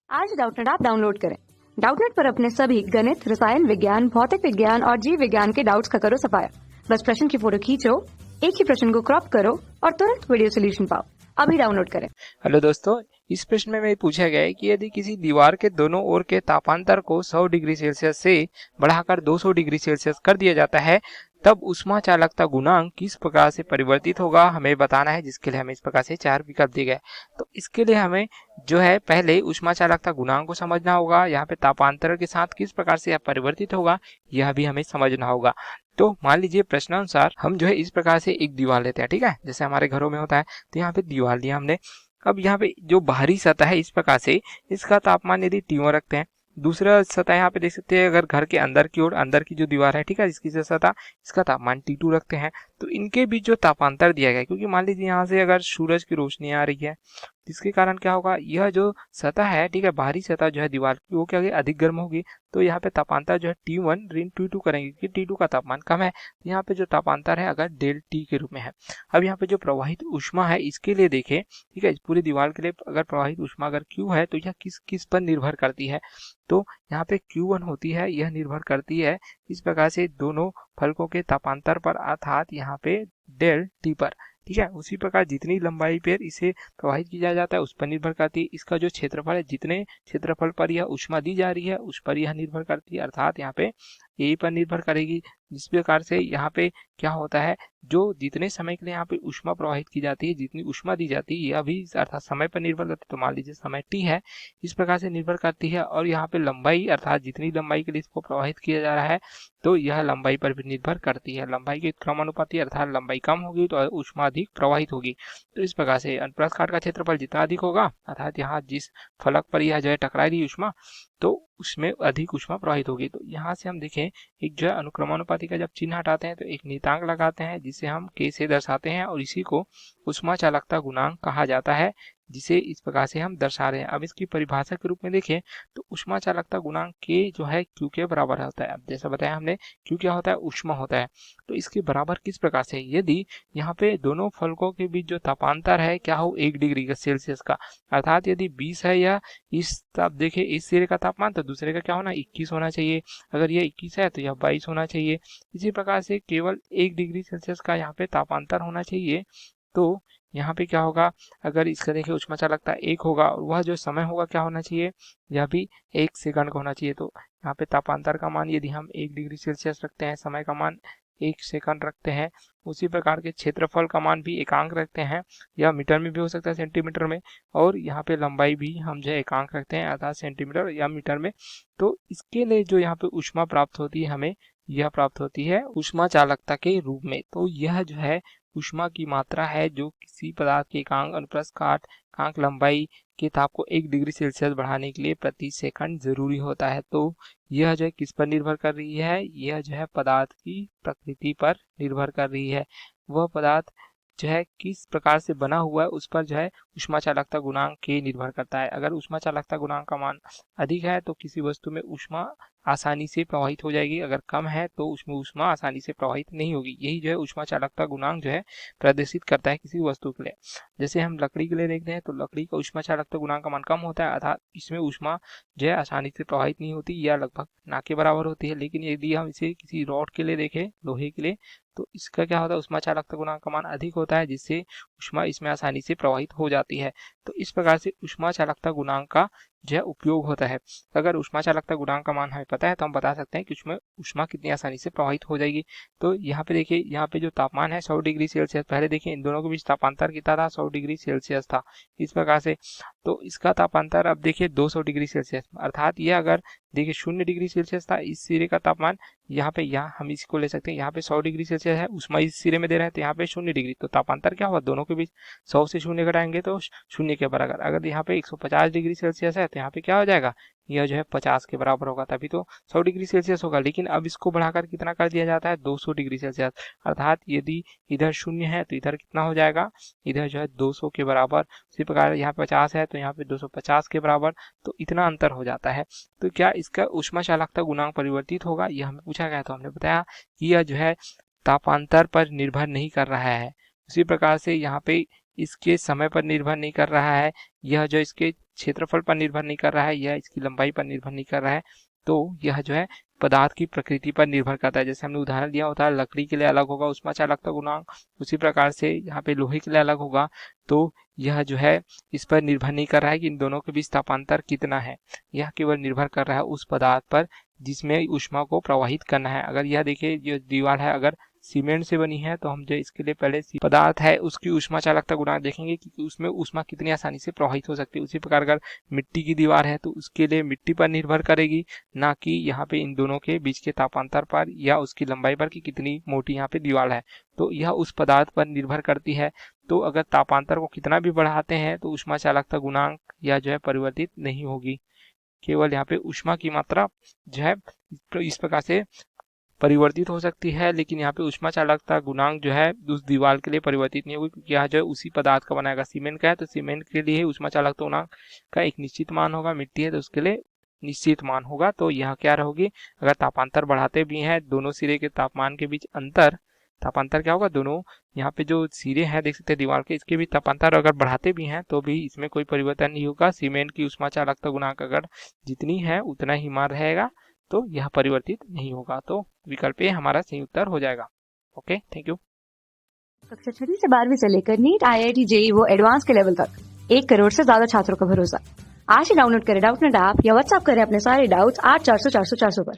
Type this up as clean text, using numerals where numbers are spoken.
आज Doubtnut app download करें। Doubtnut पर अपने सभी गणित, रसायन विज्ञान, भौतिक विज्ञान और जीव विज्ञान के डाउट्स का करो सफाया। बस प्रश्न की फोटो खींचो, एक ही प्रश्न को क्रॉप करो और तुरंत वीडियो सोल्यूशन पाओ। अभी डाउनलोड करें। हेलो दोस्तों, इस प्रश्न में पूछा गया है कि यदि किसी दीवार के दोनों ओर के तापांतर को 100 डिग्री सेल्सियस से बढ़ाकर 200 डिग्री सेल्सियस कर दिया जाता है, तब ऊष्मा चालकता गुणांक किस प्रकार से परिवर्तित होगा, हमें बताना है। जिसके लिए हमें इस प्रकार से 4 विकल्प दिए गए। तो इसके लिए हमें जो है पहले ऊष्मा चालकता गुणांक को समझना होगा। यहाँ पे तापांतर के साथ किस प्रकार से यह परिवर्तित होगा, यह भी हमें समझना होगा। तो मान लीजिए प्रश्नानुसार हम जो है इस प्रकार से एक दीवार लेते हैं, ठीक है, जैसे हमारे घरों में होता है। तो यहाँ पे दीवार लिया हमने। अब यहाँ पे जो बाहरी सतह है इस प्रकार से इसका तापमान यदि T1 रखते हैं, दूसरा सतह यहाँ पे देख सकते हैं अगर घर के अंदर की ओर अंदर की जो दीवार है, ठीक है, इसकी सतह इसका तापमान T2 रखते हैं। तो इनके बीच जो तापांतर दिया गया है, क्योंकि मान लीजिए यहाँ से अगर सूरज की रोशनी आ रही है, जिसके कारण क्या होगा, यह जो सतह है, ठीक है, बाहरी सतह जो है दीवार की, वो क्या होगी, अधिक गर्म होगी। तो यहाँ पे तापांतर जो है T1 ऋण T2 करेंगे, क्योंकि T2 का तापमान कम है। तो यहाँ पे जो तापांतर है अगर डेल T के रूप में है। अब यहाँ पे जो प्रवाहित ऊष्मा है इसके लिए देखें, ठीक है, पूरी दीवार के लिए अगर प्रवाहित ऊष्मा अगर Q है तो यह किस किस पर निर्भर करती है। तो यहाँ पे Q1 होती है, यह निर्भर करती है इस प्रकार से दोनों फलकों के तापांतर पर, अर्थात यहाँ पे डेल T पर, ठीक है। उसी प्रकार जितनी लंबाई पर इसे प्रवाहित किया जाता है उस पर निर्भर करती है। इसका जो क्षेत्रफल है, जितने क्षेत्रफल पर यह ऊष्मा दी जा रही है उस पर यह निर्भर करती है, अर्थात यहाँ पे यही पर निर्भर करेगी। जिस प्रकार से यहाँ पे क्या होता है, जो जितने समय के लिए यहाँ पे ऊष्मा प्रवाहित की जाती है, जितनी ऊष्मा दी जाती है, यह भी अर्थात समय पर निर्भर करती है। तो मान लीजिए समय T है, इस प्रकार से निर्भर करती है। और यहाँ पे लंबाई, अर्थात जितनी लंबाई के लिए इसको प्रवाहित किया जा रहा है, तो यह लंबाई पर भी निर्भर करती है। लंबाई के क्रमानुपाती, अर्थात लंबाई कम होगी तो ऊष्मा अधिक प्रवाहित होगी। तो इस प्रकार से अनुप्रस्थ काट का क्षेत्रफल जितना अधिक होगा, अर्थात यहाँ जिस फलक पर यह जो है टकरा रही ऊष्मा, तो उसमें अधिक ऊष्मा प्रवाहित होगी। तो यहाँ से हम देखें, एक जो है अनुक्रमानुपाती का जब चिन्ह हटाते हैं तो एक नियतांक लगाते हैं जिसे हम K से दर्शाते हैं, और इसी को ऊष्मा चालकता गुणांक कहा जाता है, जिसे इस प्रकार से हम दर्शा रहे हैं। अब इसकी परिभाषा के रूप में देखें तो ऊष्मा चालकता गुणांक K जो है Q के बराबर होता है। अब जैसा बताया हमने, Q क्या होता है, ऊष्मा होता है। तो इसके बराबर किस प्रकार से, यदि यहाँ पे दोनों फलकों के बीच जो तापांतर है क्या हो, 1 डिग्री सेल्सियस का, अर्थात यदि 20 है या इस, आप देखिए इस सिरे का तापमान, तो दूसरे का क्या होना, 21 होना चाहिए। अगर यह 21 है तो यह 22 होना चाहिए। इसी प्रकार से केवल 1 डिग्री सेल्सियस का यहाँ पे तापांतर होना चाहिए। तो यहाँ पे क्या होगा, अगर इसका देखिए ऊष्मा चालकता 1 होगा, और वह जो समय होगा क्या होना चाहिए, यह भी 1 सेकंड का होना चाहिए। तो यहाँ पे तापांतर का मान यदि हम 1 डिग्री सेल्सियस रखते हैं, समय का मान 1 सेकंड रखते हैं, उसी प्रकार के क्षेत्रफल का मान भी एकांक रखते हैं, या मीटर में भी हो सकता है, सेंटीमीटर में, और यहाँ पे लंबाई भी हम जो है एकांक रखते हैं, अर्थात सेंटीमीटर या मीटर में। तो इसके लिए जो यहाँ पे ऊष्मा प्राप्त होती है हमें, यह प्राप्त होती है ऊष्मा चालकता के रूप में। तो यह जो है ऊष्मा की मात्रा है जो किसी पदार्थ के एकांक, अनुप्रस्थ काट, एकांक लंबाई के ताप को 1 डिग्री सेल्सियस बढ़ाने के लिए प्रति सेकंड जरूरी होता है। तो यह जो है किस पर निर्भर कर रही है, यह जो है पदार्थ की प्रकृति पर निर्भर कर रही है। वह पदार्थ जो है किस प्रकार से बना हुआ है उस पर जो है ऊष्मा चालकता गुणांक के निर्भर करता है। अगर ऊष्मा चालकता गुणांक का मान अधिक है तो किसी वस्तु में ऊष्मा आसानी से प्रवाहित हो जाएगी, अगर कम है तो उसमें ऊष्मा आसानी से प्रवाहित नहीं होगी। यही जो है ऊष्मा चालकता गुणांक जो है प्रदर्शित करता है किसी वस्तु के लिए। जैसे हम लकड़ी के लिए देखते हैं तो लकड़ी का ऊष्मा चालकता गुणांक का मान कम होता है, अर्थात इसमें ऊष्मा जो है आसानी से प्रवाहित नहीं होती या लगभग ना के बराबर होती है। लेकिन यदि हम इसे किसी रॉड के लिए देखें, लोहे के लिए, तो इसका क्या होता है, ऊष्मा चालकता गुणांक का मान अधिक होता है, जिससे ऊष्मा इसमें आसानी से प्रवाहित हो जाती है। तो इस प्रकार से ऊष्मा चालकता गुणांक का जो है उपयोग होता है। अगर ऊष्मा चालकता गुणांक का मान हमें पता है तो हम बता सकते हैं कि उसमें ऊष्मा कितनी आसानी से प्रवाहित हो जाएगी। तो यहाँ पे देखिए, यहाँ पे जो तापमान है 100 डिग्री सेल्सियस, पहले देखिए इन दोनों के बीच तापांतर कितना था, 100 डिग्री सेल्सियस था इस प्रकार से। तो इसका तापांतर अब देखिए 200 डिग्री सेल्सियस, अर्थात ये अगर देखिए 0 डिग्री सेल्सियस था इस सिरे का तापमान, यहाँ पे यहाँ हम इसको ले सकते हैं, यहाँ पे 100 डिग्री सेल्सियस है, ऊष्मा इस सिरे में दे रहे हैं, तो यहाँ पे 0 डिग्री। तो तापांतर क्या हुआ, दोनों के बीच 100 से 0 घटाएंगे तो 0 के बराबर। अगर यहाँ पे 150 डिग्री सेल्सियस है तो यहाँ पे क्या हो जाएगा, यह जो है 50 के बराबर होगा, तभी तो 100 डिग्री सेल्सियस होगा। लेकिन अब इसको बढ़ाकर कितना कर दिया जाता है, 200 डिग्री सेल्सियस, अर्थात यदि इधर 0 है तो इधर कितना हो जाएगा, इधर जो है 200 के बराबर। उसी प्रकार यहाँ 50 है तो यहाँ पे 250 के बराबर, तो इतना अंतर हो जाता है। तो क्या इसका ऊष्मा चालकता गुणांक परिवर्तित होगा, यह हमें पूछा गया। तो हमने बताया कि यह जो है तापांतर पर निर्भर नहीं कर रहा है। उसी प्रकार से यहाँ पे इसके समय पर निर्भर नहीं कर रहा है, यह जो इसके क्षेत्रफल पर निर्भर नहीं कर रहा है, यह इसकी लंबाई पर निर्भर नहीं कर रहा है, तो यह जो है पदार्थ की प्रकृति पर निर्भर करता है। जैसे हमने उदाहरण दिया होता है, लकड़ी के लिए अलग होगा ऊष्मा चालकता गुणांक, उसी प्रकार से यहाँ पे लोहे के लिए अलग होगा। तो यह जो है इस पर निर्भर नहीं कर रहा है कि इन दोनों के बीच तापांतर कितना है, यह केवल निर्भर कर रहा है उस पदार्थ पर जिसमें ऊष्मा को प्रवाहित करना है। अगर यह देखिए जो दीवार है अगर सीमेंट से बनी है तो हम जो इसके लिए पहले पदार्थ है उसकी ऊष्मा चालकता गुणांक देखेंगे कि उसमें ऊष्मा कितनी आसानी से प्रवाहित हो सकती है। उसी प्रकार अगर मिट्टी की दीवार है तो उसके लिए मिट्टी पर निर्भर करेगी, ना कि यहाँ पे इन दोनों के बीच के तापांतर पर या उसकी लंबाई पर कि कितनी मोटी यहाँ पे दीवार है। तो यह उस पदार्थ पर निर्भर करती है। तो अगर तापांतर को कितना भी बढ़ाते हैं तो ऊष्मा चालकता गुणांक या जो है परिवर्तित नहीं होगी, केवल यहाँ पे ऊष्मा की मात्रा जो है इस प्रकार से परिवर्तित हो सकती है, लेकिन यहाँ पे ऊष्मा चालकता गुणांक जो है उस दीवार के लिए परिवर्तित नहीं होगी, क्योंकि यहाँ जो है उसी पदार्थ का बनाएगा। सीमेंट का है तो सीमेंट के लिए ऊष्मा चालकता गुणांक का एक निश्चित मान होगा, मिट्टी है तो उसके लिए निश्चित मान होगा। तो यहाँ क्या रहेगी, अगर तापांतर बढ़ाते भी हैं दोनों सिरे के तापमान के बीच अंतर, तापांतर क्या होगा, दोनों यहाँ पे जो सिरे हैं देख सकते हैं दीवार के, इसके भी तापांतर अगर बढ़ाते भी हैं तो भी इसमें कोई परिवर्तन नहीं होगा। सीमेंट की ऊष्मा चालकता गुणांक अगर जितनी है उतना ही मान रहेगा, तो यह परिवर्तित नहीं होगा। तो विकल्प ए हमारा सही उत्तर हो जाएगा। Okay, thank you. कक्षा 6 से 12वीं से लेकर नीट, IIT, JEE वो एडवांस के लेवल तक 1 करोड़ से ज्यादा छात्रों का भरोसा। आज ही डाउनलोड करें डाउटनेट ऐप या व्हाट्सएप करें अपने सारे डाउट्स 8400 400 400 पर।